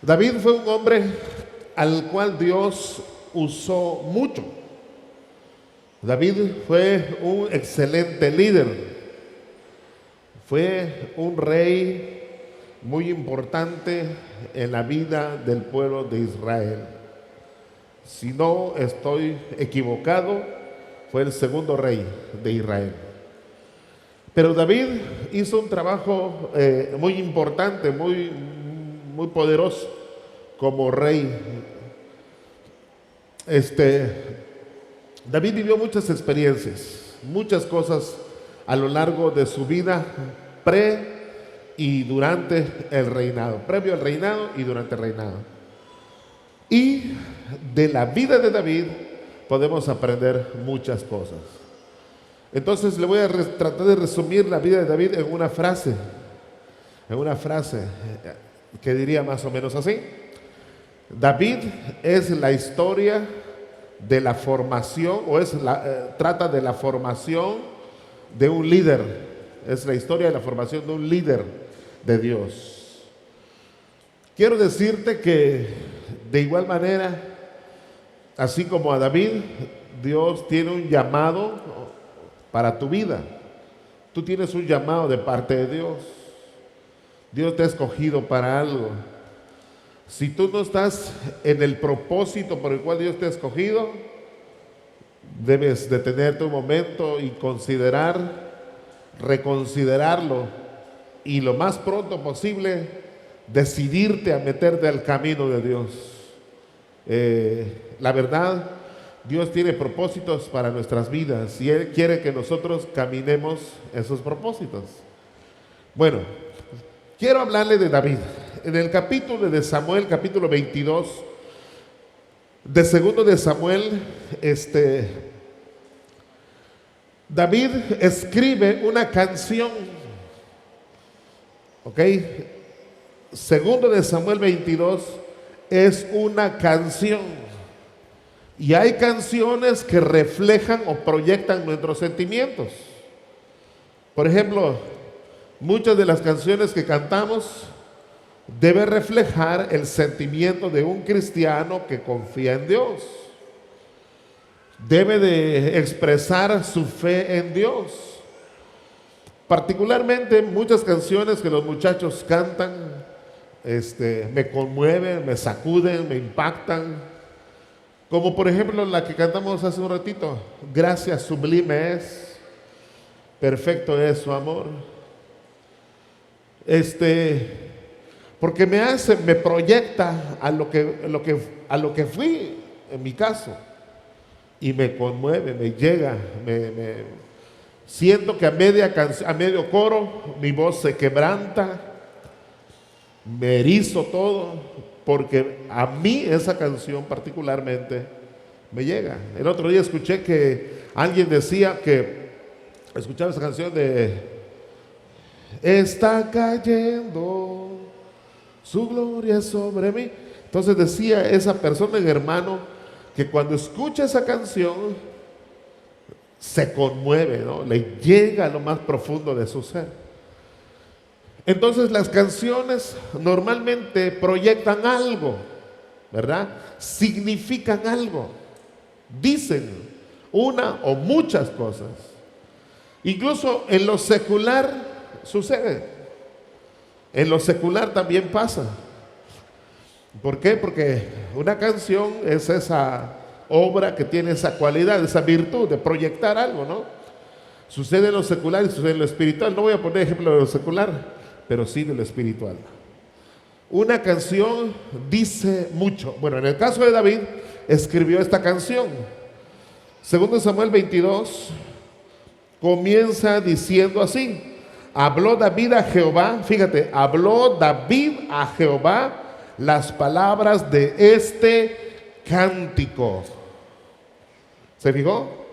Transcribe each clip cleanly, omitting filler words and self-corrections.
David fue un hombre al cual Dios usó mucho. David fue un excelente líder, fue un rey muy importante en la vida del pueblo de Israel. Si no estoy equivocado, fue el segundo rey de Israel. Pero David hizo un trabajo muy importante, muy poderoso como rey. David vivió muchas experiencias, muchas cosas a lo largo de su vida pre y durante el reinado, previo al reinado y durante el reinado. Y de la vida de David podemos aprender muchas cosas. Entonces le voy a tratar de resumir la vida de David en una frase que diría más o menos así: David es la historia de la formación, trata de la formación de un líder, es la historia de la formación de un líder de Dios. Quiero decirte que de igual manera, así como a David, Dios tiene un llamado para tu vida. Tú tienes un llamado de parte de Dios. Dios te ha escogido para algo. Si tú no estás en el propósito por el cual Dios te ha escogido, debes detenerte un momento y reconsiderarlo, y lo más pronto posible decidirte a meterte al camino de Dios. La verdad, Dios tiene propósitos para nuestras vidas y Él quiere que nosotros caminemos esos propósitos. Bueno, quiero hablarle de David. En el capítulo de Samuel, capítulo 22, de segundo de Samuel, David escribe una canción. ¿Ok? Segundo de Samuel 22 es una canción. Y hay canciones que reflejan o proyectan nuestros sentimientos. Por ejemplo, muchas de las canciones que cantamos deben reflejar el sentimiento de un cristiano que confía en Dios. Debe de expresar su fe en Dios. Particularmente muchas canciones que los muchachos cantan me conmueven, me sacuden, me impactan. Como por ejemplo la que cantamos hace un ratito: gracias sublime es, perfecto es su amor. Porque me proyecta a lo que fui en mi caso, y me conmueve, me llega, siento que a medio coro mi voz se quebranta, me erizo todo, porque a mí esa canción particularmente me llega. El otro día escuché que alguien decía que escuchaba esa canción de está cayendo su gloria sobre mí. Entonces decía esa persona, el hermano, que cuando escucha esa canción se conmueve, ¿no? Le llega a lo más profundo de su ser. Entonces las canciones normalmente proyectan algo, ¿verdad? Significan algo, dicen una o muchas cosas. Incluso en lo secular sucede, en lo secular también pasa. ¿Por qué? Porque una canción es esa obra que tiene esa cualidad, esa virtud de proyectar algo, ¿no? Sucede en lo secular y sucede en lo espiritual. No voy a poner ejemplo de lo secular, pero sí de lo espiritual. Una canción dice mucho. Bueno, en el caso de David, escribió esta canción. Segundo Samuel 22 comienza diciendo así: habló David a Jehová, fíjate, habló David a Jehová las palabras de este cántico. ¿Se fijó?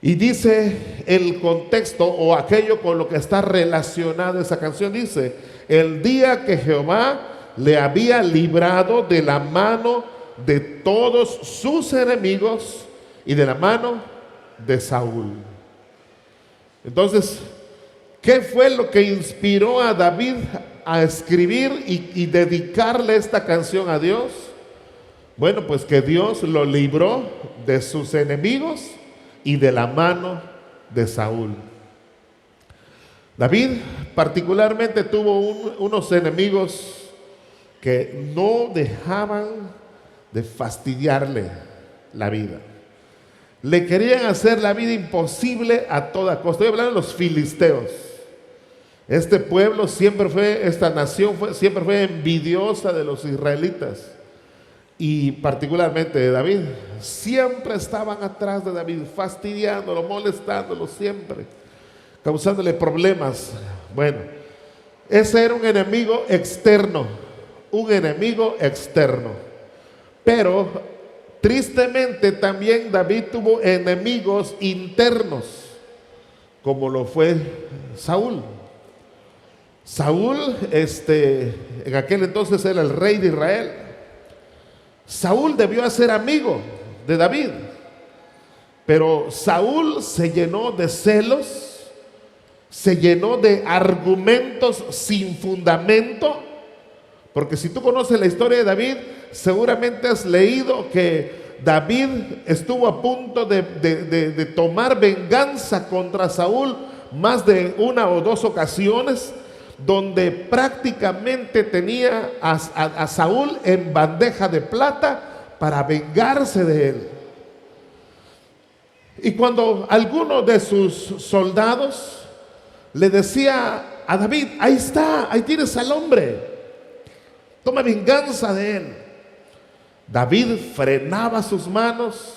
Y dice el contexto o aquello con lo que está relacionada esa canción. Dice: el día que Jehová le había librado de la mano de todos sus enemigos y de la mano de Saúl. Entonces, ¿qué fue lo que inspiró a David a escribir y dedicarle esta canción a Dios? Bueno, pues que Dios lo libró de sus enemigos y de la mano de Saúl. David particularmente tuvo unos enemigos que no dejaban de fastidiarle la vida. Le querían hacer la vida imposible a toda costa. Estoy hablando de los filisteos. Este pueblo siempre fue, esta nación siempre fue envidiosa de los israelitas. Y particularmente de David. Siempre estaban atrás de David, fastidiándolo, molestándolo siempre, causándole problemas. Bueno, ese era un enemigo externo. Un enemigo externo. Pero tristemente también David tuvo enemigos internos, como lo fue Saúl. Saúl, en aquel entonces era el rey de Israel. Saúl debió ser amigo de David, pero Saúl se llenó de celos, se llenó de argumentos sin fundamento. Porque si tú conoces la historia de David, seguramente has leído que David estuvo a punto de tomar venganza contra Saúl más de una o dos ocasiones, donde prácticamente tenía a Saúl en bandeja de plata para vengarse de él. Y cuando alguno de sus soldados le decía a David: ahí está, ahí tienes al hombre, toma venganza de él, David frenaba sus manos.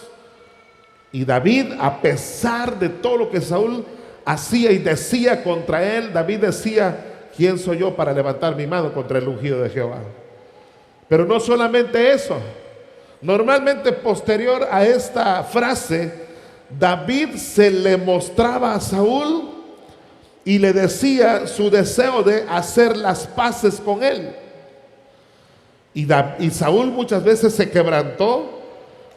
Y David, a pesar de todo lo que Saúl hacía y decía contra él, David decía: ¿quién soy yo para levantar mi mano contra el ungido de Jehová? Pero no solamente eso. Normalmente posterior a esta frase, David se le mostraba a Saúl y le decía su deseo de hacer las paces con él. Y Saúl muchas veces se quebrantó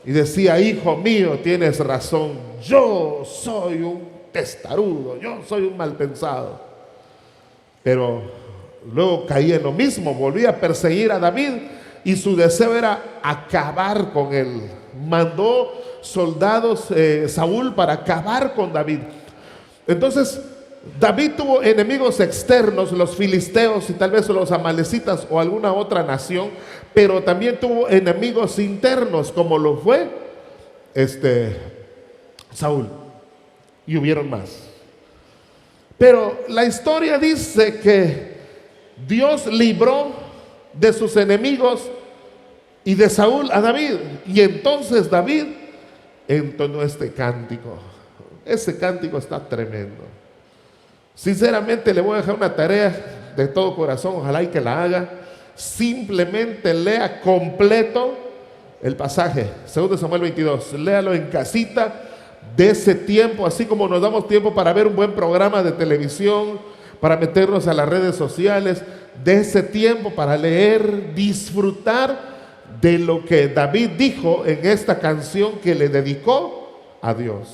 y decía: hijo mío, tienes razón, yo soy un testarudo, yo soy un mal pensado. Pero luego caía en lo mismo, volvía a perseguir a David y su deseo era acabar con él. Mandó soldados Saúl para acabar con David. Entonces David tuvo enemigos externos, los filisteos y tal vez los amalecitas o alguna otra nación, pero también tuvo enemigos internos, como lo fue Saúl, y hubieron más. Pero la historia dice que Dios libró de sus enemigos y de Saúl a David. Y entonces David entonó este cántico. Ese cántico está tremendo. Sinceramente le voy a dejar una tarea de todo corazón, ojalá y que la haga. Simplemente lea completo el pasaje, 2 Samuel 22. Léalo en casita. De ese tiempo, así como nos damos tiempo para ver un buen programa de televisión, para meternos a las redes sociales, de ese tiempo para leer, disfrutar de lo que David dijo en esta canción que le dedicó a Dios.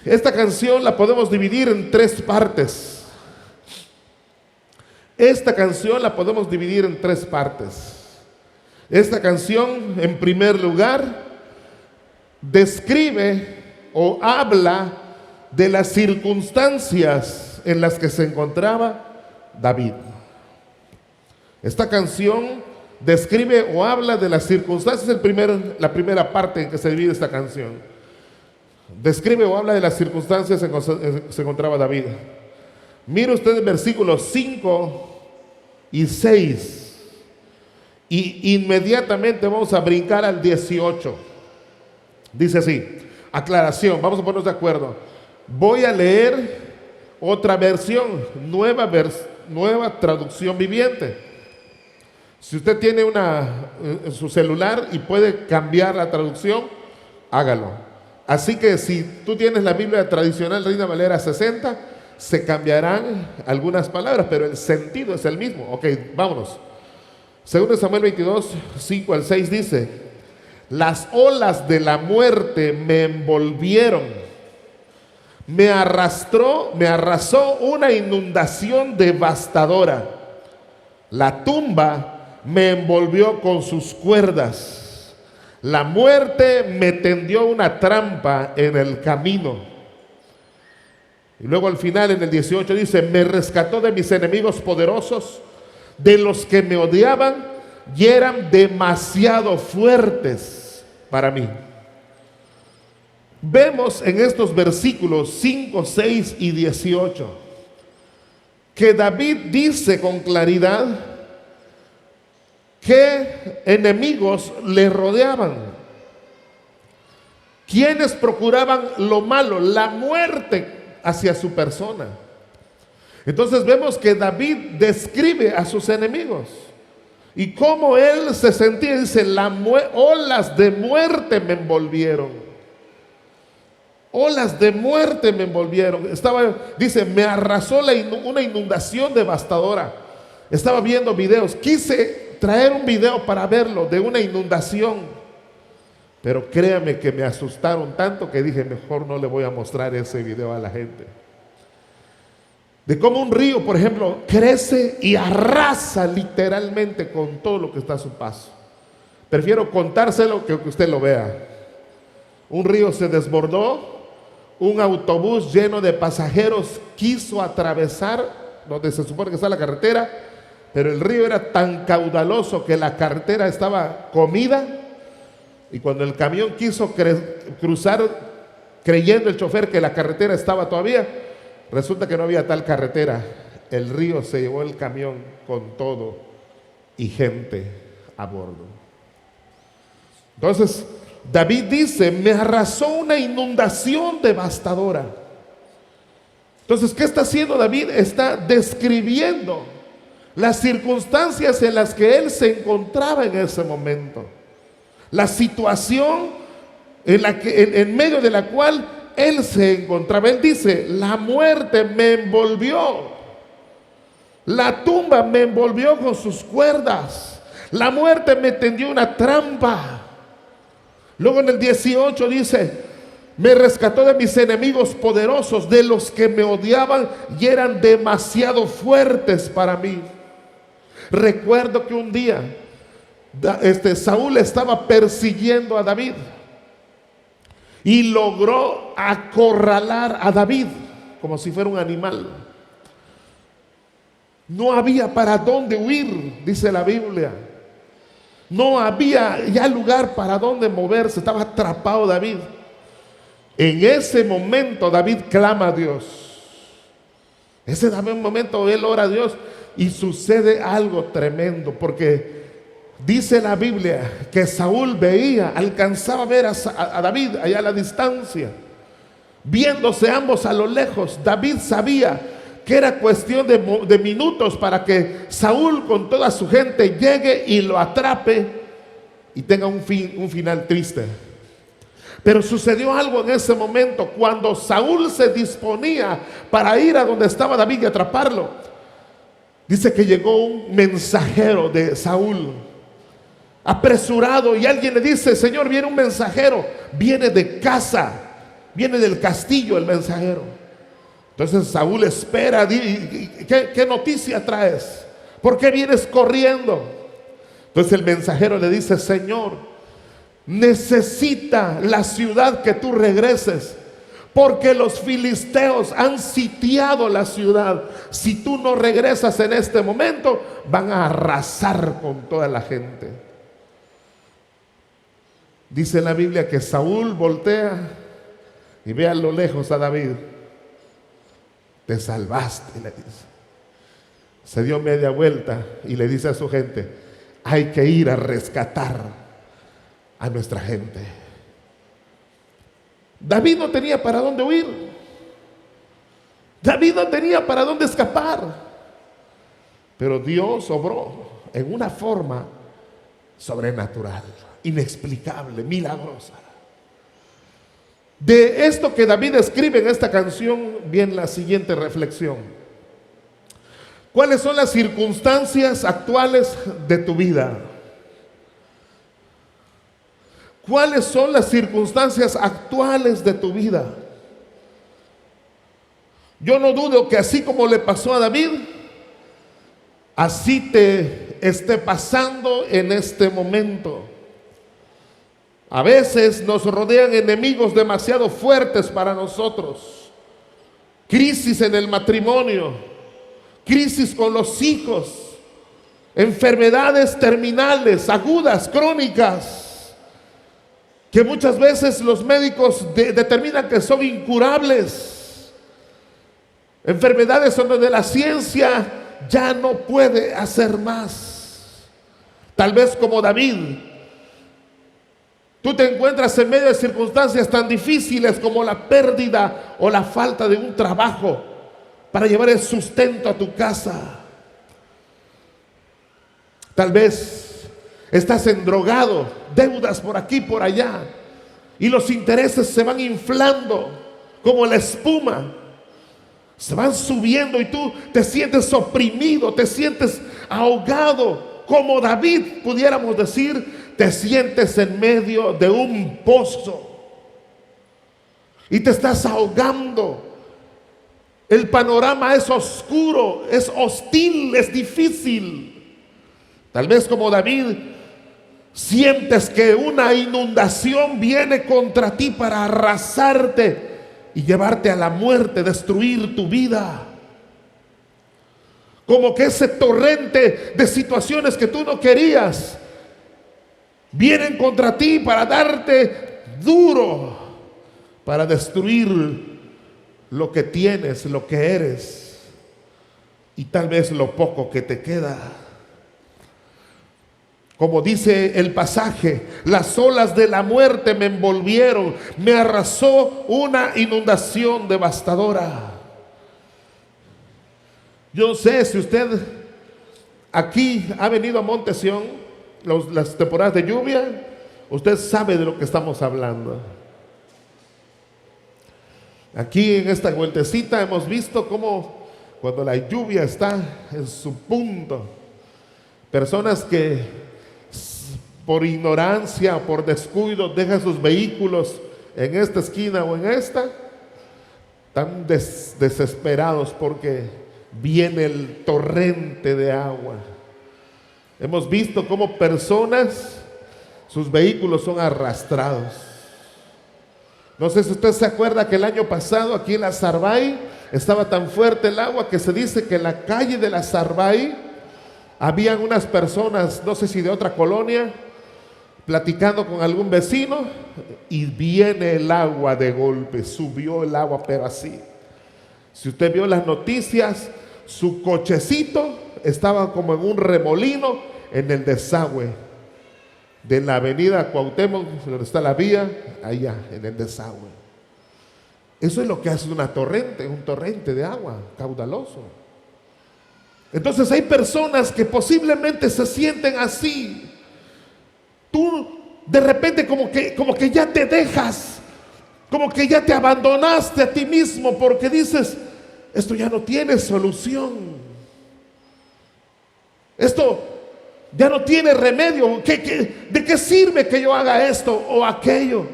Esta canción la podemos dividir en tres partes. Esta canción la podemos dividir en tres partes. Esta canción, en primer lugar, describe o habla de las circunstancias en las que se encontraba David. Esta canción describe o habla de las circunstancias, la primera parte en que se divide esta canción. Describe o habla de las circunstancias en que se encontraba David. Mire usted el versículos 5 y 6 y inmediatamente vamos a brincar al 18. Dice así, aclaración, vamos a ponernos de acuerdo. Voy a leer otra versión, nueva traducción viviente. Si usted tiene en su celular y puede cambiar la traducción, hágalo. Así que si tú tienes la Biblia tradicional Reina Valera 60, se cambiarán algunas palabras, pero el sentido es el mismo. Ok, vámonos. 2 Samuel 22, 5 al 6 dice: las olas de la muerte me envolvieron, me arrasó una inundación devastadora. La tumba me envolvió con sus cuerdas. La muerte me tendió una trampa en el camino. Y luego al final en el 18 dice, me rescató de mis enemigos poderosos, de los que me odiaban y eran demasiado fuertes para mí. Vemos en estos versículos 5, 6 y 18 que David dice con claridad qué enemigos le rodeaban, quienes procuraban lo malo, la muerte hacia su persona. Entonces vemos que David describe a sus enemigos y cómo él se sentía. Dice, olas de muerte me envolvieron. Olas de muerte me envolvieron. Dice, me arrasó una inundación devastadora. Estaba viendo videos. Quise traer un video para verlo de una inundación. Pero créame que me asustaron tanto que dije, mejor no le voy a mostrar ese video a la gente. De cómo un río, por ejemplo, crece y arrasa literalmente con todo lo que está a su paso. Prefiero contárselo que usted lo vea. Un río se desbordó. Un autobús lleno de pasajeros quiso atravesar donde se supone que está la carretera, pero el río era tan caudaloso que la carretera estaba comida, y cuando el camión quiso cruzar, creyendo el chofer que la carretera estaba todavía, resulta que no había tal carretera. El río se llevó el camión con todo y gente a bordo. Entonces David dice, me arrasó una inundación devastadora. Entonces, ¿qué está haciendo David? Está describiendo las circunstancias en las que él se encontraba en ese momento. La situación en medio de la cual él se encontraba. Él dice, la muerte me envolvió. La tumba me envolvió con sus cuerdas. La muerte me tendió una trampa. Luego en el 18 dice, me rescató de mis enemigos poderosos, de los que me odiaban y eran demasiado fuertes para mí. Recuerdo que un día Saúl estaba persiguiendo a David y logró acorralar a David como si fuera un animal. No había para dónde huir, dice la Biblia. No había ya lugar para dónde moverse, estaba atrapado David. En ese momento David clama a Dios. Ese momento él ora a Dios y sucede algo tremendo, porque dice la Biblia que Saúl alcanzaba a ver a David allá a la distancia. Viéndose ambos a lo lejos, David sabía que era cuestión de minutos para que Saúl con toda su gente llegue y lo atrape y tenga un final triste. Pero sucedió algo en ese momento. Cuando Saúl se disponía para ir a donde estaba David y atraparlo, dice que llegó un mensajero de Saúl apresurado, y alguien le dice, Señor, viene un mensajero, viene de casa, viene del castillo el mensajero. Entonces Saúl espera. ¿Qué noticia traes? ¿Por qué vienes corriendo? Entonces el mensajero le dice, Señor, necesita la ciudad que tú regreses, porque los filisteos han sitiado la ciudad. Si tú no regresas en este momento, van a arrasar con toda la gente. Dice la Biblia que Saúl voltea y ve a lo lejos a David. Te salvaste, le dice. Se dio media vuelta y le dice a su gente, hay que ir a rescatar a nuestra gente. David no tenía para dónde huir. David no tenía para dónde escapar. Pero Dios obró en una forma sobrenatural, inexplicable, milagrosa. De esto que David escribe en esta canción viene la siguiente reflexión. ¿Cuáles son las circunstancias actuales de tu vida? ¿Cuáles son las circunstancias actuales de tu vida? Yo no dudo que así como le pasó a David, así te esté pasando en este momento. A veces nos rodean enemigos demasiado fuertes para nosotros. Crisis en el matrimonio, crisis con los hijos, enfermedades terminales, agudas, crónicas, que muchas veces los médicos determinan que son incurables. Enfermedades donde la ciencia ya no puede hacer más. Tal vez como David, tú te encuentras en medio de circunstancias tan difíciles como la pérdida o la falta de un trabajo para llevar el sustento a tu casa. Tal vez estás endrogado, deudas por aquí, por allá, y los intereses se van inflando como la espuma. Se van subiendo y tú te sientes oprimido, te sientes ahogado. Como David, pudiéramos decir, te sientes en medio de un pozo y te estás ahogando. El panorama es oscuro, es hostil, es difícil. Tal vez como David, sientes que una inundación viene contra ti para arrasarte y llevarte a la muerte, destruir tu vida. Como que ese torrente de situaciones que tú no querías vienen contra ti para darte duro, para destruir lo que tienes, lo que eres y tal vez lo poco que te queda. Como dice el pasaje, las olas de la muerte me envolvieron, me arrasó una inundación devastadora. Yo no sé si usted aquí ha venido a Monte Sión, las temporadas de lluvia, usted sabe de lo que estamos hablando. Aquí en esta vueltecita hemos visto cómo cuando la lluvia está en su punto, personas que por ignorancia, por descuido, dejan sus vehículos en esta esquina o en esta, tan desesperados porque viene el torrente de agua. Hemos visto cómo personas, sus vehículos son arrastrados. No sé si usted se acuerda que el año pasado aquí en la Sarbay estaba tan fuerte el agua que se dice que en la calle de la Sarbay habían unas personas, no sé si de otra colonia, platicando con algún vecino y viene el agua de golpe, subió el agua pero así. Si usted vio las noticias, su cochecito estaba como en un remolino en el desagüe de la avenida Cuauhtémoc, donde está la vía, allá en el desagüe. Eso es lo que hace un torrente de agua caudaloso. Entonces hay personas que posiblemente se sienten así. Tú de repente como que ya te dejas, como que ya te abandonaste a ti mismo porque dices, esto ya no tiene solución. Esto ya no tiene remedio. ¿De qué sirve que yo haga esto o aquello?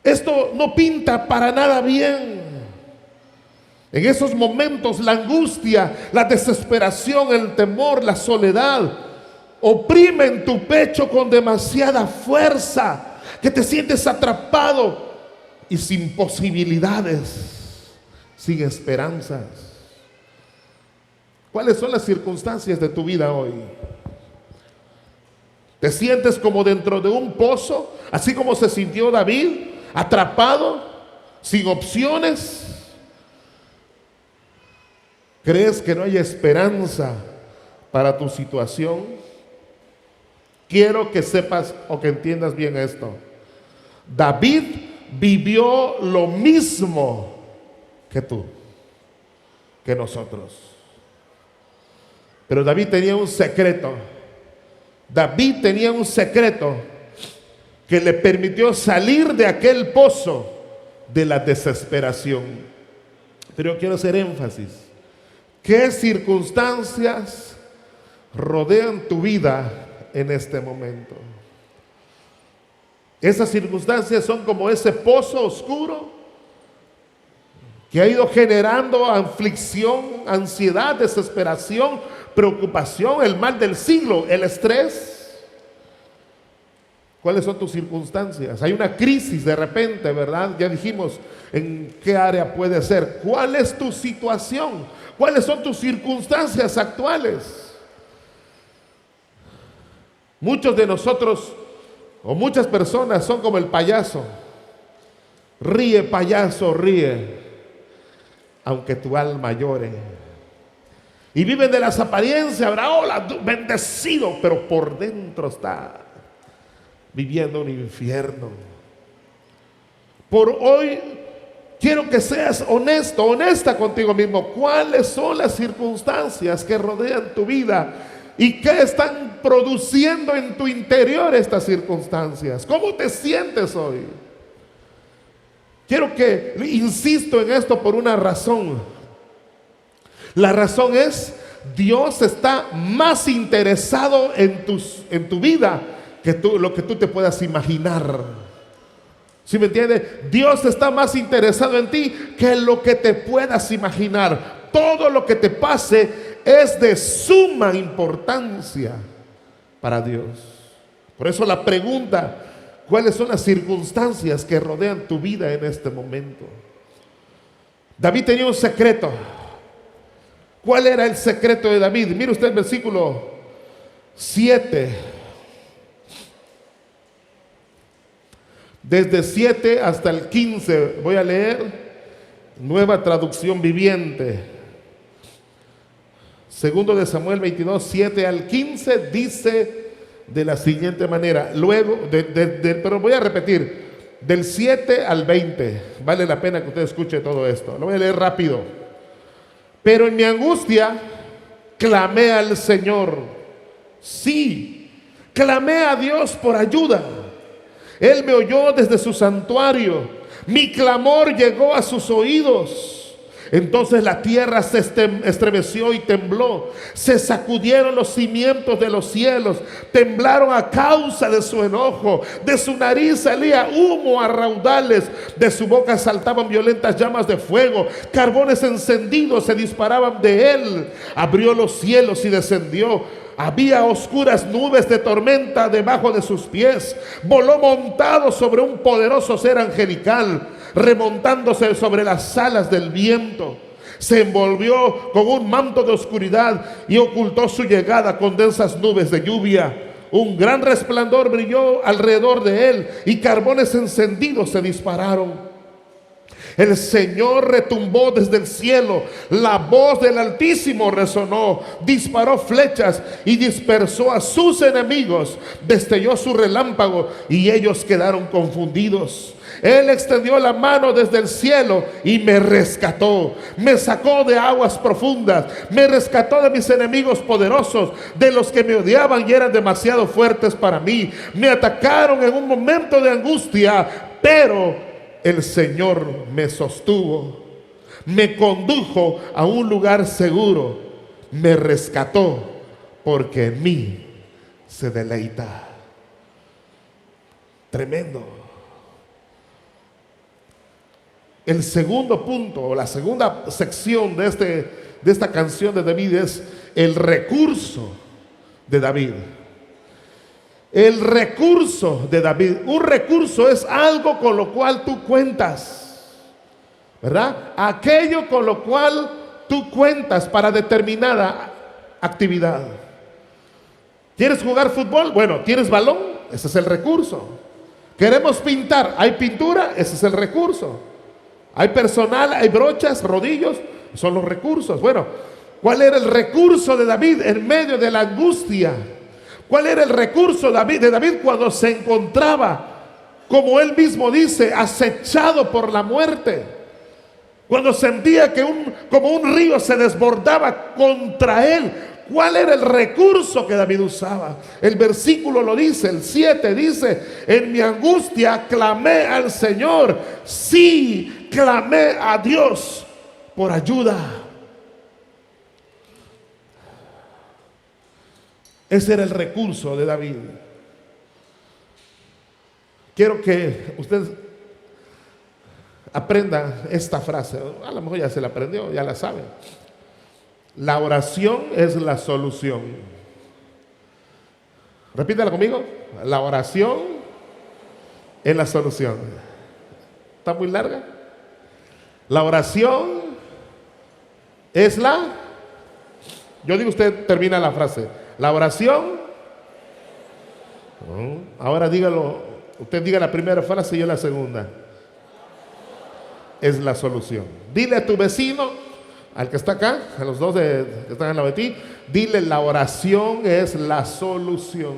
Esto no pinta para nada bien. En esos momentos la angustia, la desesperación, el temor, la soledad oprimen tu pecho con demasiada fuerza, que te sientes atrapado y sin posibilidades, sin esperanzas. ¿Cuáles son las circunstancias de tu vida hoy? ¿Te sientes como dentro de un pozo, así como se sintió David, atrapado, sin opciones? ¿Crees que no hay esperanza para tu situación? Quiero que sepas o que entiendas bien esto. David vivió lo mismo que tú, que nosotros. Pero David tenía un secreto. David tenía un secreto que le permitió salir de aquel pozo de la desesperación. Pero quiero hacer énfasis. ¿Qué circunstancias rodean tu vida en este momento? Esas circunstancias son como ese pozo oscuro que ha ido generando aflicción, ansiedad, desesperación, preocupación, el mal del siglo, el estrés. ¿Cuáles son tus circunstancias? Hay una crisis de repente, ¿verdad? Ya dijimos en qué área puede ser. ¿Cuál es tu situación? ¿Cuáles son tus circunstancias actuales? Muchos de nosotros o muchas personas son como el payaso. Ríe, payaso, ríe, aunque tu alma llore. Y viven de las apariencias, ¿verdad? Hola, bendecido, pero por dentro está viviendo un infierno. Por hoy quiero que seas honesto, honesta contigo mismo. ¿Cuáles son las circunstancias que rodean tu vida? ¿Y qué están produciendo en tu interior estas circunstancias? ¿Cómo te sientes hoy? Quiero que, insisto en esto por una razón. La razón es, Dios está más interesado en tu vida que lo que tú te puedas imaginar. ¿Sí me entiendes? Dios está más interesado en ti que lo que te puedas imaginar. Todo lo que te pase es de suma importancia para Dios. Por eso la pregunta, ¿cuáles son las circunstancias que rodean tu vida en este momento? David tenía un secreto. ¿Cuál era el secreto de David? Mire usted el versículo 7. Desde 7 hasta el 15 voy a leer Nueva Traducción Viviente. Segundo de Samuel 22, 7 al 15 dice de la siguiente manera. Luego, pero voy a repetir, del 7 al 20. Vale la pena que usted escuche todo esto. Lo voy a leer rápido. Pero en mi angustia clamé al Señor. Sí, clamé a Dios por ayuda. Él me oyó desde su santuario. Mi clamor llegó a sus oídos. Entonces la tierra se estremeció y tembló. Se sacudieron los cimientos de los cielos. Temblaron a causa de su enojo. De su nariz salía humo a raudales. De su boca saltaban violentas llamas de fuego. Carbones encendidos se disparaban de él. Abrió los cielos y descendió. Había oscuras nubes de tormenta debajo de sus pies. Voló montado sobre un poderoso ser angelical, remontándose sobre las alas del viento. Se envolvió con un manto de oscuridad y ocultó su llegada con densas nubes de lluvia. Un gran resplandor brilló alrededor de él y carbones encendidos se dispararon. El Señor retumbó desde el cielo, la voz del Altísimo resonó, disparó flechas y dispersó a sus enemigos, destelló su relámpago y ellos quedaron confundidos. Él extendió la mano desde el cielo y me rescató, me sacó de aguas profundas, me rescató de mis enemigos poderosos, de los que me odiaban y eran demasiado fuertes para mí. Me atacaron en un momento de angustia, pero el Señor me sostuvo, me condujo a un lugar seguro, me rescató, porque en mí se deleita. Tremendo. El segundo punto, o la segunda sección de esta canción de David es el recurso de David. El recurso de David. Un recurso es algo con lo cual tú cuentas, ¿verdad? Aquello con lo cual tú cuentas para determinada actividad. ¿Quieres jugar fútbol? Bueno, ¿tienes balón? Ese es el recurso. ¿Queremos pintar? ¿Hay pintura? Ese es el recurso. ¿Hay personal? ¿Hay brochas, rodillos? Son los recursos. Bueno, ¿cuál era el recurso de David en medio de la angustia? ¿Cuál era el recurso de David cuando se encontraba, como él mismo dice, acechado por la muerte? Cuando sentía que como un río se desbordaba contra él. ¿Cuál era el recurso que David usaba? El versículo lo dice, el 7 dice: en mi angustia clamé al Señor. Sí, clamé a Dios por ayuda. Ese era el recurso de David. Quiero que usted aprenda esta frase. A lo mejor ya se la aprendió, ya la sabe. La oración es la solución. Repítela conmigo. La oración es la solución. ¿Está muy larga? La oración es la... Yo digo, usted termina la frase. La oración... Ahora dígalo. Usted diga la primera frase y yo la segunda. Es la solución. Dile a tu vecino, al que está acá, a los dos que están al lado de ti, dile: la oración es la solución.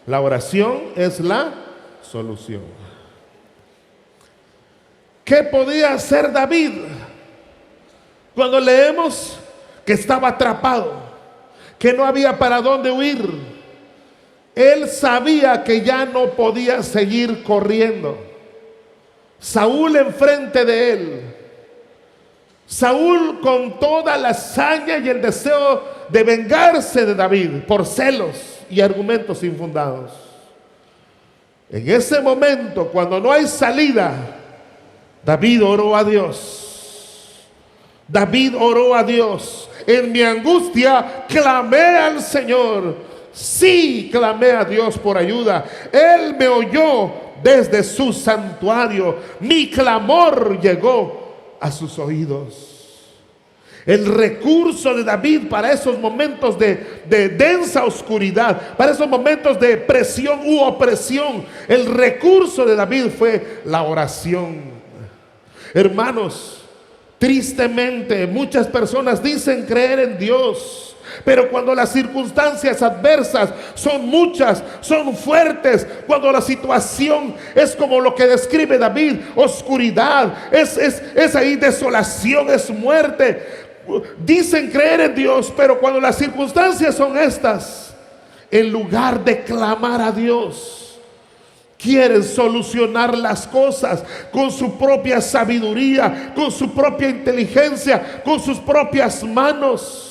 La oración es la solución. ¿Qué podía hacer David cuando leemos que estaba atrapado, que no había para dónde huir? Él sabía que ya no podía seguir corriendo. Saúl enfrente de él. Saúl con toda la hazaña y el deseo de vengarse de David por celos y argumentos infundados. En ese momento, cuando no hay salida, David oró a Dios. David oró a Dios. En mi angustia clamé al Señor. Sí, clamé a Dios por ayuda. Él me oyó desde su santuario. Mi clamor llegó a sus oídos. El recurso de David para esos momentos de densa oscuridad, para esos momentos de presión u opresión, el recurso de David fue la oración. Hermanos, tristemente muchas personas dicen creer en Dios, pero cuando las circunstancias adversas son muchas, son fuertes, cuando la situación es como lo que describe David, oscuridad, es ahí desolación, es muerte, dicen creer en Dios, pero cuando las circunstancias son estas, en lugar de clamar a Dios, quieren solucionar las cosas con su propia sabiduría, con su propia inteligencia, con sus propias manos.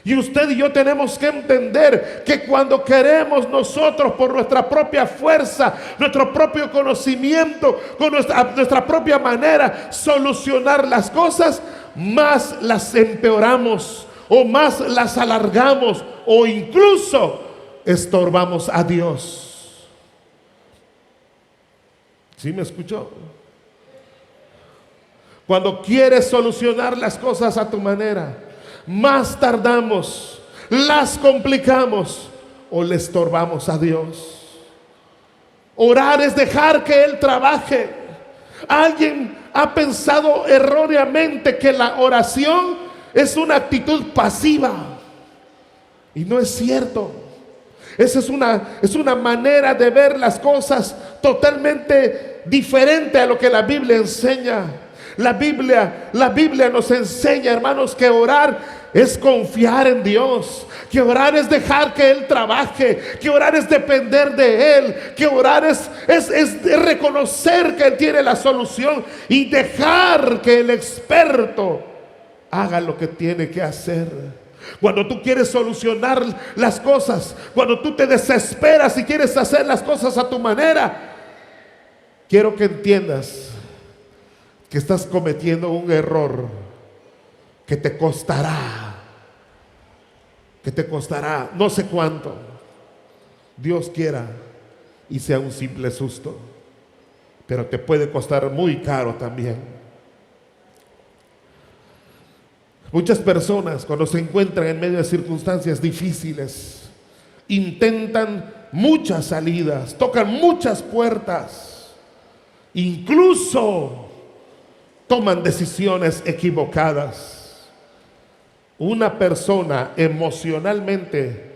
Y usted y yo tenemos que entender que cuando queremos nosotros por nuestra propia fuerza, nuestro propio conocimiento, con nuestra propia manera solucionar las cosas, más las empeoramos o más las alargamos o incluso estorbamos a Dios. ¿Sí me escuchó? Cuando quieres solucionar las cosas a tu manera, más tardamos, las complicamos o le estorbamos a Dios. Orar es dejar que Él trabaje. Alguien ha pensado erróneamente que la oración es una actitud pasiva, y no es cierto. Esa es una manera de ver las cosas totalmente diferente a lo que la Biblia enseña. La Biblia nos enseña, hermanos, que orar es confiar en Dios, que orar es dejar que Él trabaje, que orar es depender de Él, que orar es reconocer que Él tiene la solución y dejar que el experto haga lo que tiene que hacer. Cuando tú quieres solucionar las cosas, cuando tú te desesperas y quieres hacer las cosas a tu manera, quiero que entiendas que estás cometiendo un error que te costará no sé cuánto. Dios quiera y sea un simple susto, pero te puede costar muy caro también. Muchas personas, cuando se encuentran en medio de circunstancias difíciles, intentan muchas salidas, tocan muchas puertas, incluso toman decisiones equivocadas. Una persona emocionalmente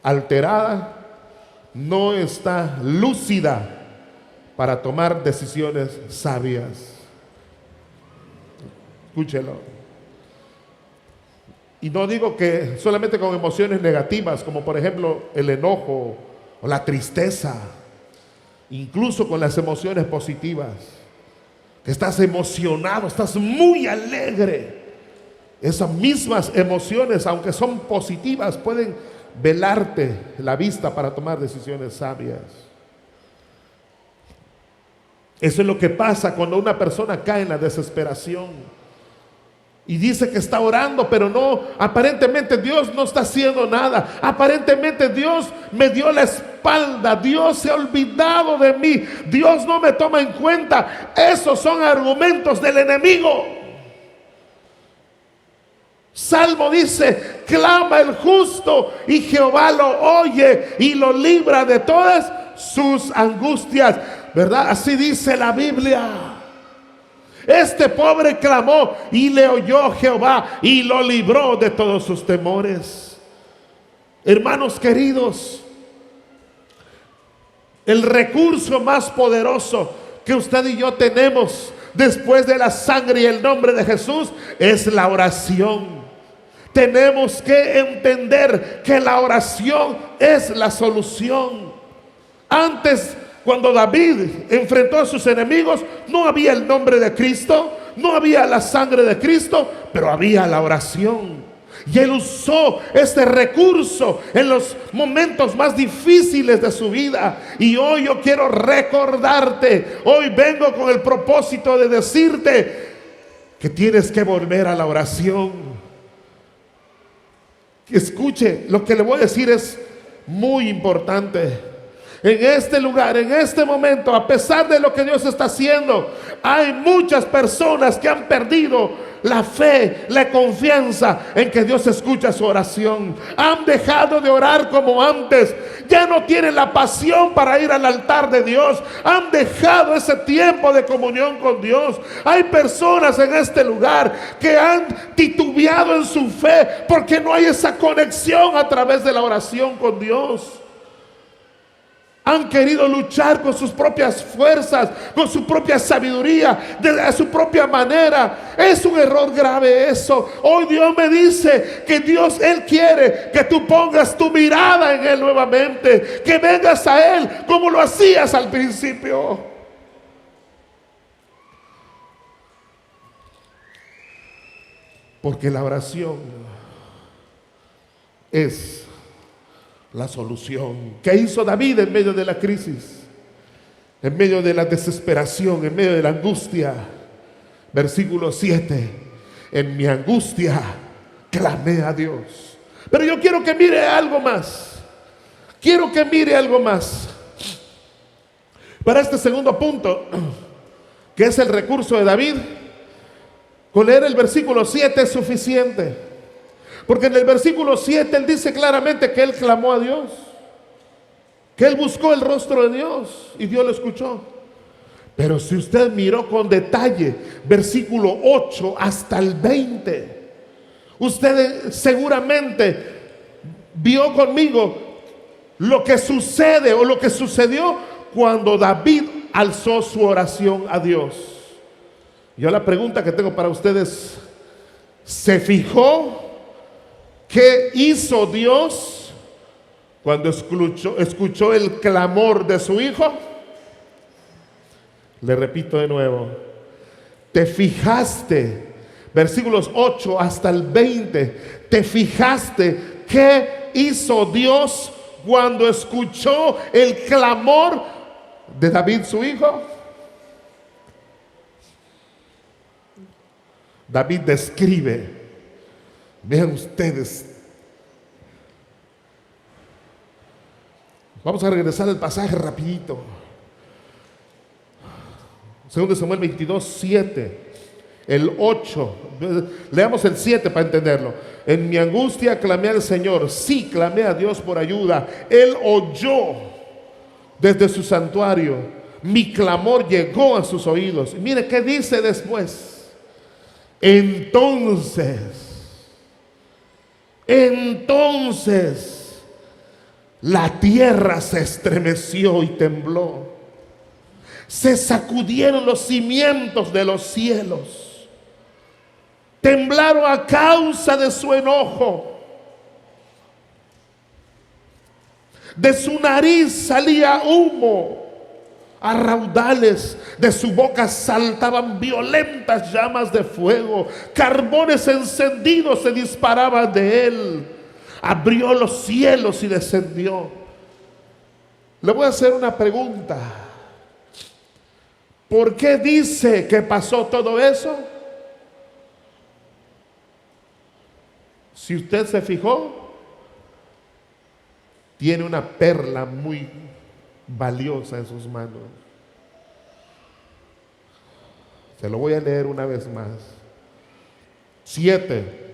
alterada no está lúcida para tomar decisiones sabias. Escúchelo. Y no digo que solamente con emociones negativas, como por ejemplo el enojo o la tristeza, incluso con las emociones positivas. Estás emocionado, estás muy alegre. Esas mismas emociones, aunque son positivas, pueden velarte la vista para tomar decisiones sabias. Eso es lo que pasa cuando una persona cae en la desesperación y dice que está orando, pero no, aparentemente Dios no está haciendo nada. Aparentemente Dios me dio la espalda, Dios se ha olvidado de mí, Dios no me toma en cuenta. Esos son argumentos del enemigo. Salmo dice: clama el justo y Jehová lo oye y lo libra de todas sus angustias, ¿verdad? Así dice la Biblia. Este pobre clamó y le oyó Jehová y lo libró de todos sus temores. Hermanos queridos, el recurso más poderoso que usted y yo tenemos después de la sangre y el nombre de Jesús es la oración. Tenemos que entender que la oración es la solución. Antes, cuando David enfrentó a sus enemigos, no había el nombre de Cristo, no había la sangre de Cristo, pero había la oración. Y él usó este recurso en los momentos más difíciles de su vida. Y hoy yo quiero recordarte, hoy vengo con el propósito de decirte que tienes que volver a la oración. Escuche, lo que le voy a decir es muy importante. En este lugar, en este momento, a pesar de lo que Dios está haciendo, hay muchas personas que han perdido la fe, la confianza en que Dios escucha su oración. Han dejado de orar como antes. Ya no tienen la pasión para ir al altar de Dios. Han dejado ese tiempo de comunión con Dios. Hay personas en este lugar que han titubeado en su fe porque no hay esa conexión a través de la oración con Dios. Han querido luchar con sus propias fuerzas, con su propia sabiduría, de su propia manera. Es un error grave eso. Hoy Dios me dice que Él quiere que tú pongas tu mirada en Él nuevamente, que vengas a Él como lo hacías al principio. Porque la oración es la solución. ¿Qué hizo David en medio de la crisis? En medio de la desesperación, en medio de la angustia. Versículo 7: en mi angustia clamé a Dios. Pero yo quiero que mire algo más. Quiero que mire algo más. Para este segundo punto, que es el recurso de David, con leer el versículo 7 es suficiente. Porque en el versículo 7 él dice claramente que él clamó a Dios, que él buscó el rostro de Dios y Dios lo escuchó. Pero si usted miró con detalle versículo 8 hasta el 20, usted seguramente vio conmigo lo que sucede o lo que sucedió cuando David alzó su oración a Dios. Yo la pregunta que tengo para ustedes: ¿se fijó qué hizo Dios cuando escuchó el clamor de su hijo? Le repito de nuevo: ¿te fijaste? Versículos 8 hasta el 20. ¿Te fijaste qué hizo Dios cuando escuchó el clamor de David, su hijo? David describe, vean ustedes. Vamos a regresar al pasaje rapidito. 2 Samuel 22, 7. El 8. Leamos el 7 para entenderlo. En mi angustia clamé al Señor. Sí, clamé a Dios por ayuda. Él oyó desde su santuario. Mi clamor llegó a sus oídos. Y mire qué dice después. Entonces la tierra se estremeció y tembló. Se sacudieron los cimientos de los cielos. Temblaron a causa de su enojo. De su nariz salía humo a raudales, de su boca saltaban violentas llamas de fuego, carbones encendidos se disparaban de él. Abrió los cielos y descendió. Le voy a hacer una pregunta. ¿Por qué dice que pasó todo eso? Si usted se fijó, tiene una perla muy valiosa en sus manos. Se lo voy a leer una vez más. 7.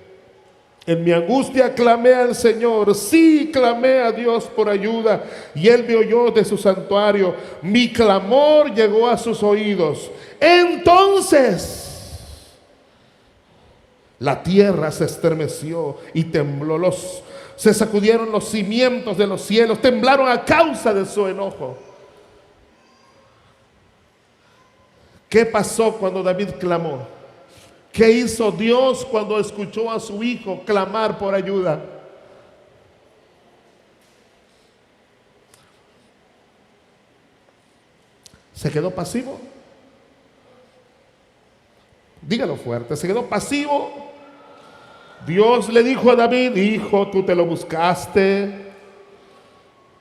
En mi angustia clamé al Señor, sí, clamé a Dios por ayuda, y Él me oyó de su santuario. Mi clamor llegó a sus oídos. Entonces la tierra se estremeció y tembló. Se sacudieron los cimientos de los cielos, temblaron a causa de su enojo. ¿Qué pasó cuando David clamó? ¿Qué hizo Dios cuando escuchó a su hijo clamar por ayuda? ¿Se quedó pasivo? Dígalo fuerte, ¿se quedó pasivo? Dios le dijo a David, hijo, tú te lo buscaste.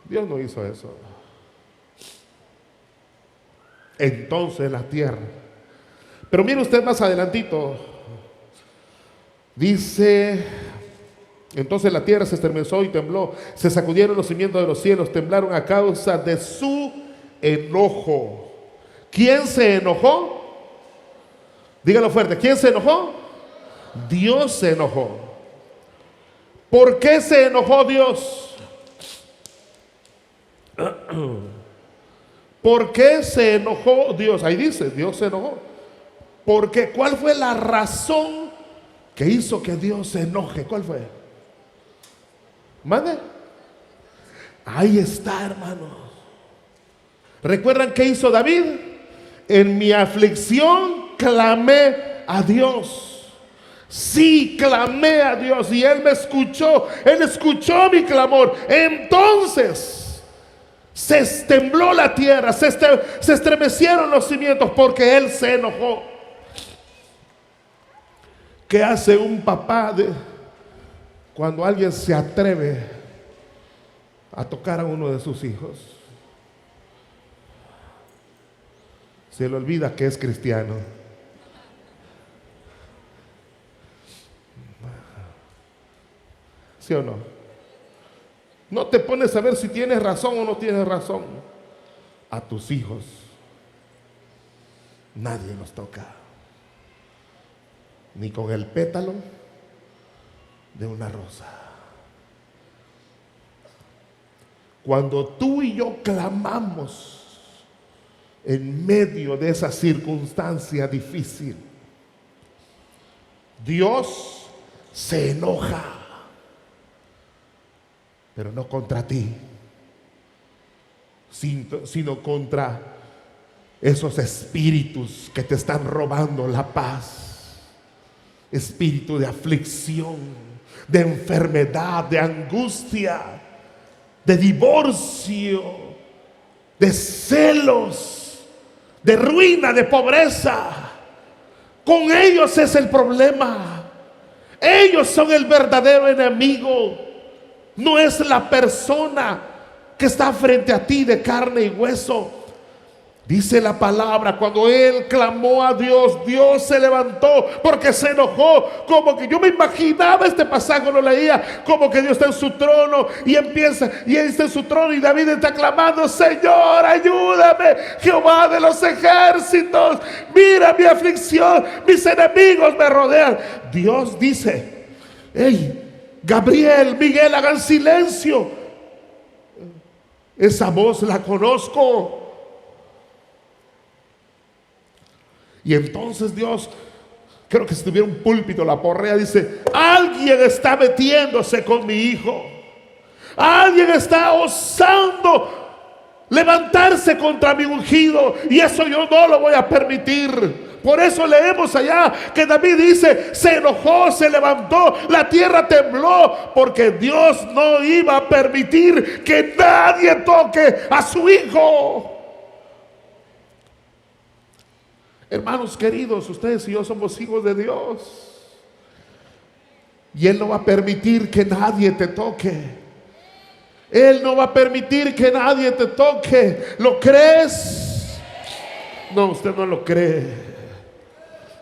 Dios no hizo eso. Entonces la tierra. Pero mire usted más adelantito. Dice, entonces la tierra se estremeció y tembló. Se sacudieron los cimientos de los cielos, temblaron a causa de su enojo. ¿Quién se enojó? Dígalo fuerte, ¿quién se enojó? Dios se enojó. ¿Por qué se enojó Dios? ¿Por qué se enojó Dios? Ahí dice, Dios se enojó. Porque ¿cuál fue la razón que hizo que Dios se enoje? ¿Cuál fue? ¿Mande? Ahí está, hermanos. ¿Recuerdan qué hizo David? En mi aflicción clamé a Dios. Sí, clamé a Dios y Él me escuchó. Él escuchó mi clamor. Entonces se tembló la tierra, se estremecieron los cimientos porque Él se enojó. ¿Qué hace un papá cuando alguien se atreve a tocar a uno de sus hijos? Se le olvida que es cristiano. ¿Sí o no? No te pones a ver si tienes razón o no tienes razón. A tus hijos nadie los toca, ni con el pétalo de una rosa. Cuando tú y yo clamamos en medio de esa circunstancia difícil, Dios se enoja, pero no contra ti, sino contra esos espíritus que te están robando la paz. Espíritu de aflicción, de enfermedad, de angustia, de divorcio, de celos, de ruina, de pobreza. Con ellos es el problema. Ellos son el verdadero enemigo. No es la persona que está frente a ti de carne y hueso. Dice la palabra, cuando él clamó a Dios, Dios se levantó porque se enojó. Como que yo me imaginaba este pasaje, lo leía, como que Dios está en su trono y empieza, y él está en su trono y David está clamando, Señor, ayúdame, Jehová de los ejércitos, mira mi aflicción, mis enemigos me rodean. Dios dice, hey, Gabriel, Miguel, hagan silencio. Esa voz la conozco. Y entonces Dios, creo que si tuviera un púlpito, la porrea, dice, alguien está metiéndose con mi hijo. Alguien está osando levantarse contra mi ungido, y eso yo no lo voy a permitir. Por eso leemos allá que David dice, se enojó, se levantó, la tierra tembló, porque Dios no iba a permitir que nadie toque a su hijo. Hermanos queridos, ustedes y yo somos hijos de Dios, y Él no va a permitir que nadie te toque. Él no va a permitir que nadie te toque. ¿Lo crees? No, usted no lo cree.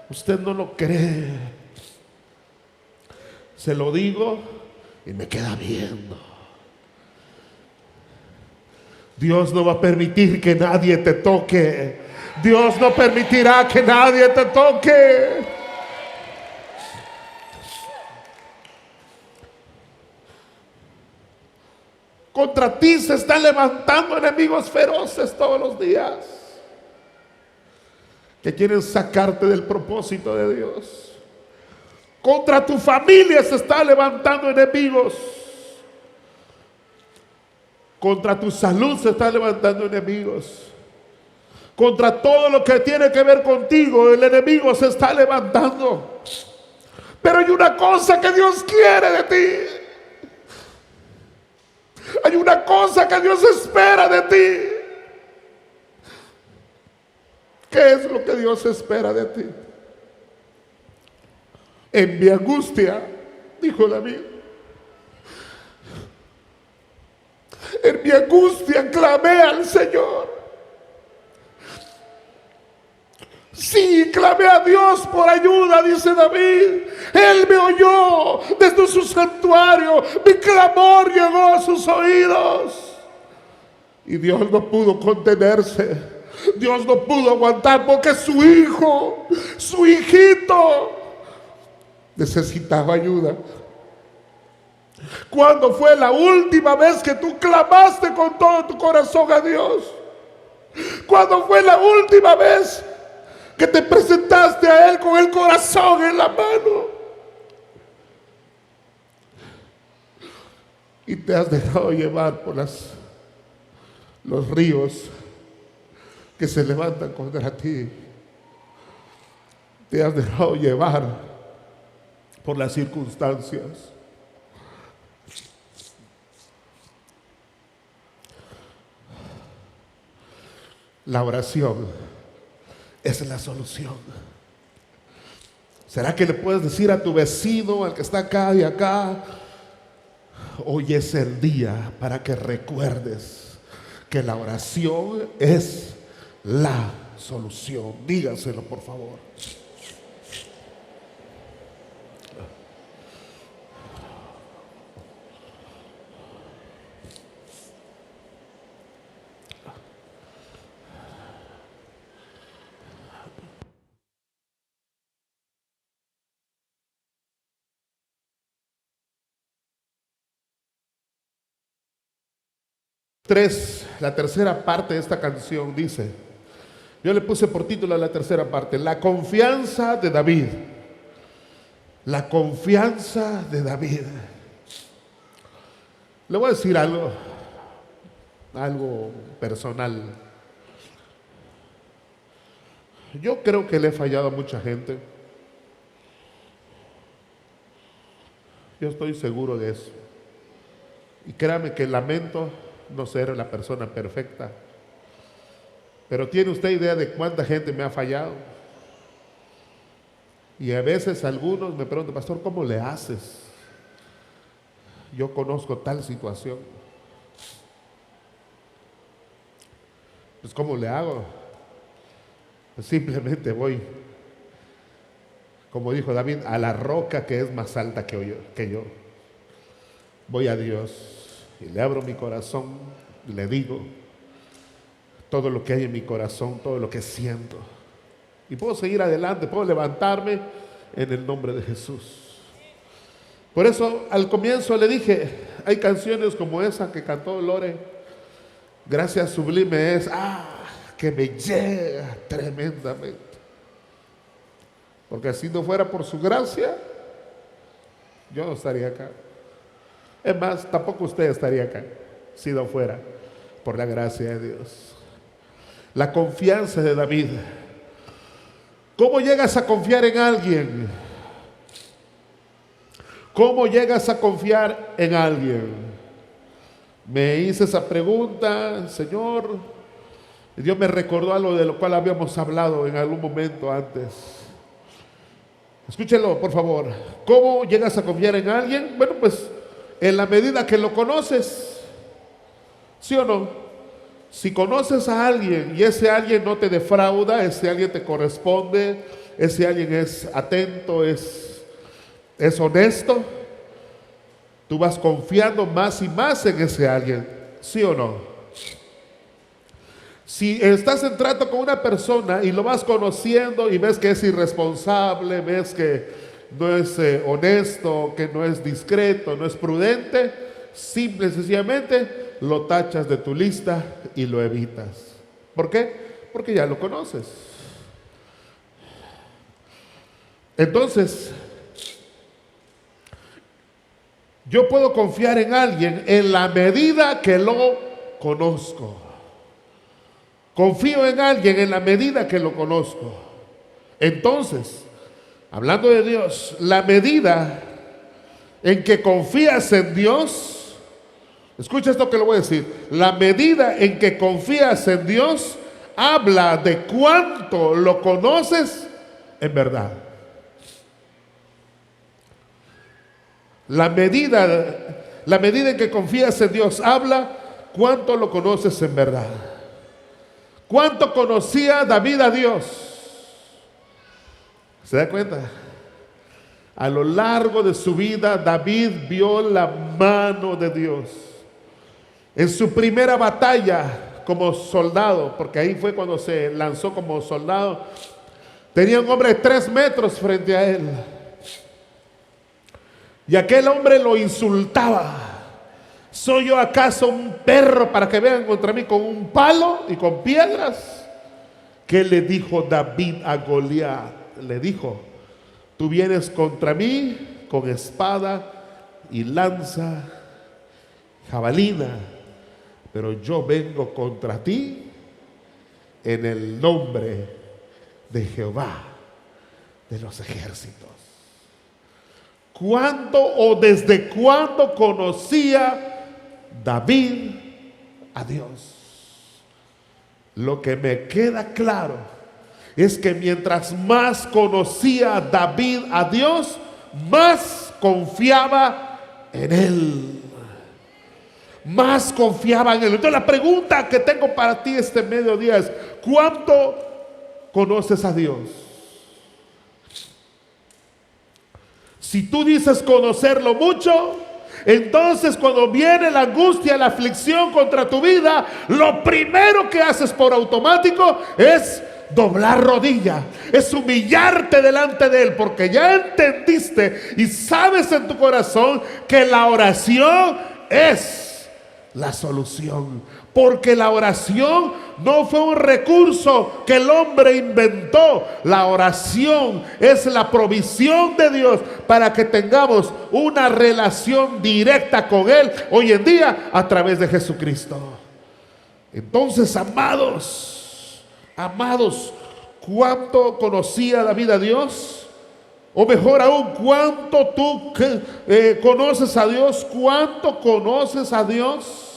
Usted no lo cree. Se lo digo y me queda viendo. Dios no va a permitir que nadie te toque. Dios no permitirá que nadie te toque. Contra ti se están levantando enemigos feroces todos los días que quieren sacarte del propósito de Dios. Contra tu familia se están levantando enemigos. Contra tu salud se están levantando enemigos. Contra todo lo que tiene que ver contigo, el enemigo se está levantando. Pero hay una cosa que Dios quiere de ti. Hay una cosa que Dios espera de ti. ¿Qué es lo que Dios espera de ti? En mi angustia, dijo David, en mi angustia clamé al Señor. Sí, clamé a Dios por ayuda, dice David. Él me oyó desde su santuario. Mi clamor llegó a sus oídos. Y Dios no pudo contenerse. Dios no pudo aguantar porque su hijo, su hijito, necesitaba ayuda. ¿Cuándo fue la última vez que tú clamaste con todo tu corazón a Dios? ¿Cuándo fue la última vez que te presentaste a Él con el corazón en la mano? Y te has dejado llevar por los ríos que se levantan contra ti. Te has dejado llevar por las circunstancias. La oración es la solución. ¿Será que le puedes decir a tu vecino, al que está acá y acá: hoy es el día para que recuerdes que la oración es la solución? Dígaselo, por favor. La tercera parte de esta canción dice, yo le puse por título a la tercera parte, la confianza de David. La confianza de David. Le voy a decir algo personal. Yo creo que le he fallado a mucha gente. Yo estoy seguro de eso. Y créame que lamento no ser la persona perfecta. Pero ¿tiene usted idea de cuánta gente me ha fallado? Y a veces algunos me preguntan: pastor, ¿cómo le haces? Yo conozco tal situación. Pues ¿cómo le hago? Pues simplemente voy, como dijo David, a la roca que es más alta que yo. Voy a Dios y le abro mi corazón y le digo todo lo que hay en mi corazón, todo lo que siento. Y puedo seguir adelante, puedo levantarme en el nombre de Jesús. Por eso al comienzo le dije, hay canciones como esa que cantó Lore, gracias sublime es, que me llega tremendamente. Porque si no fuera por su gracia, yo no estaría acá. Es más, tampoco usted estaría acá si no fuera por la gracia de Dios. La confianza de David. ¿Cómo llegas a confiar en alguien? ¿Cómo llegas a confiar en alguien? Me hice esa pregunta, Señor. Dios me recordó algo de lo cual habíamos hablado en algún momento antes. Escúchelo, por favor. ¿Cómo llegas a confiar en alguien? Bueno, pues en la medida que lo conoces. ¿Sí o no? Si conoces a alguien y ese alguien no te defrauda, ese alguien te corresponde, ese alguien es atento, es honesto, tú vas confiando más y más en ese alguien, ¿sí o no? Si estás en trato con una persona y lo vas conociendo y ves que es irresponsable, ves que no es honesto, que no es discreto, no es prudente, simple y sencillamente lo tachas de tu lista y lo evitas. ¿Por qué? Porque ya lo conoces. Entonces, yo puedo confiar en alguien en la medida que lo conozco. Confío en alguien en la medida que lo conozco. Entonces, hablando de Dios, la medida en que confías en Dios, escucha esto que lo voy a decir, la medida en que confías en Dios habla de cuánto lo conoces en verdad. La medida en que confías en Dios habla cuánto lo conoces en verdad. ¿Cuánto conocía David a Dios? ¿Se da cuenta? A lo largo de su vida, David vio la mano de Dios. En su primera batalla como soldado, porque ahí fue cuando se lanzó como soldado, tenía un hombre de 3 metros frente a él. Y aquel hombre lo insultaba. ¿Soy yo acaso un perro para que vengan contra mí con un palo y con piedras? ¿Qué le dijo David a Goliat? Le dijo: tú vienes contra mí con espada y lanza, jabalina, pero yo vengo contra ti en el nombre de Jehová de los ejércitos. ¿Cuándo o desde cuándo conocía David a Dios? Lo que me queda claro es que mientras más conocía David a Dios, más confiaba en Él. Más confiaba en Él. Entonces la pregunta que tengo para ti este mediodía es: ¿cuánto conoces a Dios? Si tú dices conocerlo mucho, entonces cuando viene la angustia, la aflicción contra tu vida, lo primero que haces por automático es doblar rodilla, es humillarte delante de Él, porque ya entendiste y sabes en tu corazón que la oración es la solución. Porque la oración no fue un recurso que el hombre inventó. La oración es la provisión de Dios para que tengamos una relación directa con Él hoy en día a través de Jesucristo. Entonces, amados, ¿cuánto conocía David a Dios? O mejor aún, ¿cuánto tú conoces a Dios? ¿Cuánto conoces a Dios?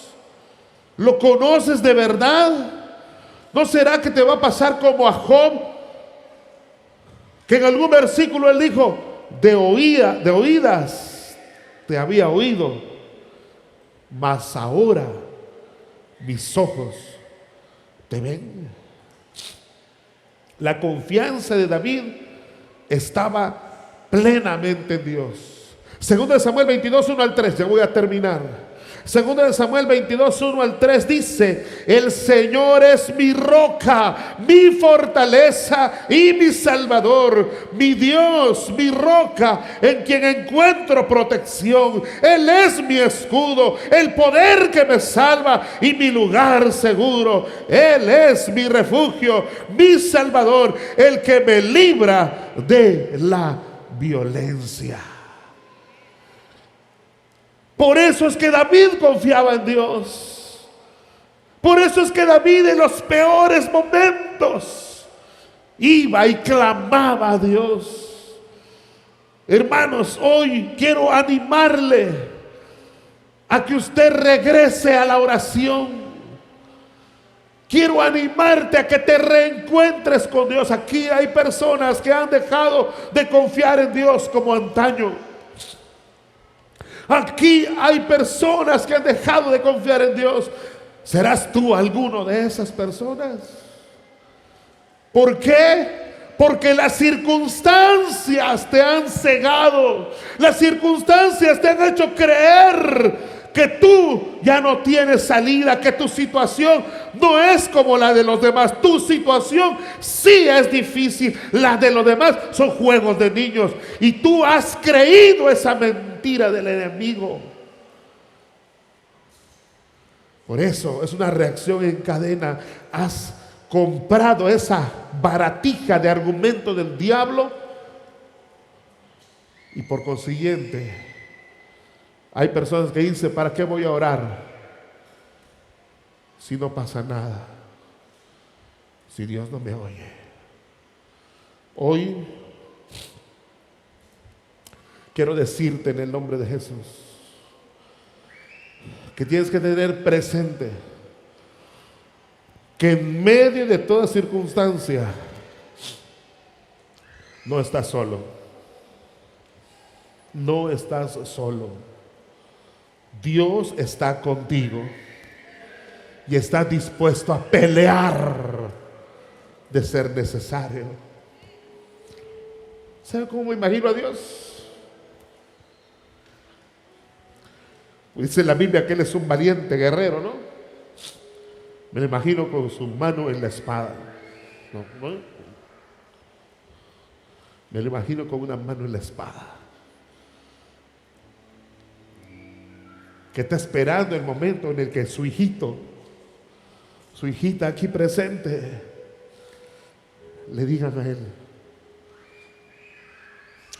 ¿Lo conoces de verdad? ¿No será que te va a pasar como a Job? Que en algún versículo él dijo: de oídas te había oído, mas ahora mis ojos te ven. La confianza de David estaba plenamente en Dios. Segundo de Samuel 22, 1 al 3, ya voy a terminar. Segundo de Samuel 22, 1 al 3 dice: el Señor es mi roca, mi fortaleza y mi salvador, mi Dios, mi roca, en quien encuentro protección. Él es mi escudo, el poder que me salva y mi lugar seguro. Él es mi refugio, mi salvador, el que me libra de la violencia. Por eso es que David confiaba en Dios. Por eso es que David en los peores momentos iba y clamaba a Dios. Hermanos, hoy quiero animarle a que usted regrese a la oración. Quiero animarte a que te reencuentres con Dios. Aquí hay personas que han dejado de confiar en Dios como antaño. Aquí hay personas que han dejado de confiar en Dios. ¿Serás tú alguno de esas personas? ¿Por qué? Porque las circunstancias te han cegado. Las circunstancias te han hecho creer que tú ya no tienes salida, que tu situación no es como la de los demás. Tu situación sí es difícil, la de los demás son juegos de niños. Y tú has creído esa mentira del enemigo. Por eso es una reacción en cadena. Has comprado esa baratija de argumento del diablo y por consiguiente hay personas que dicen: ¿para qué voy a orar si no pasa nada? Si Dios no me oye. Hoy quiero decirte en el nombre de Jesús que tienes que tener presente que en medio de toda circunstancia no estás solo. No estás solo. Dios está contigo y está dispuesto a pelear de ser necesario. ¿Sabe cómo me imagino a Dios? Dice la Biblia que Él es un valiente guerrero, ¿no? Me lo imagino con su mano en la espada. ¿No? Me lo imagino con una mano en la espada, que está esperando el momento en el que su hijito, su hijita aquí presente, le digan a él: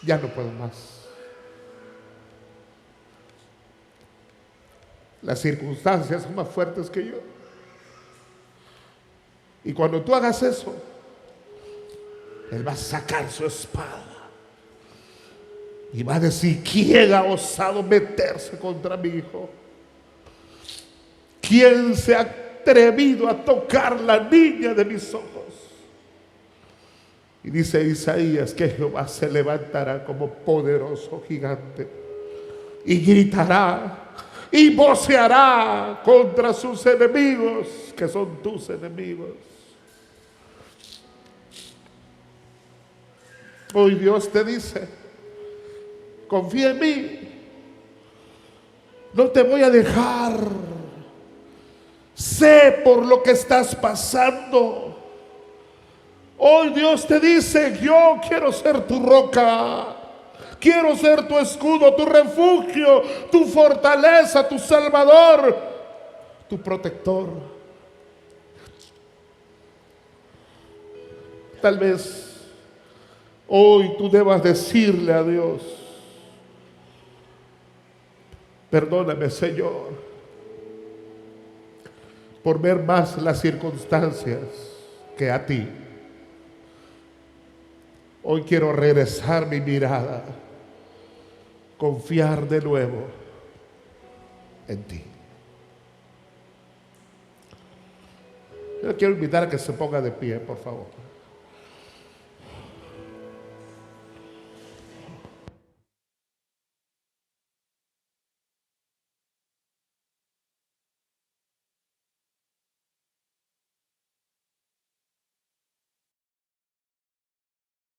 ya no puedo más. Las circunstancias son más fuertes que yo. Y cuando tú hagas eso, Él va a sacar su espada y va a decir: ¿quién ha osado meterse contra mi hijo? ¿Quién se ha atrevido a tocar la niña de mis ojos? Y dice Isaías que Jehová se levantará como poderoso gigante y gritará y voceará contra sus enemigos, que son tus enemigos. Hoy Dios te dice: confía en mí, no te voy a dejar. Sé por lo que estás pasando. Hoy Dios te dice: yo quiero ser tu roca, quiero ser tu escudo, tu refugio, tu fortaleza, tu salvador, tu protector. Tal vez hoy tú debas decirle a Dios: perdóname, Señor, por ver más las circunstancias que a ti. Hoy quiero regresar mi mirada, confiar de nuevo en ti. Yo quiero invitar a que se ponga de pie, por favor.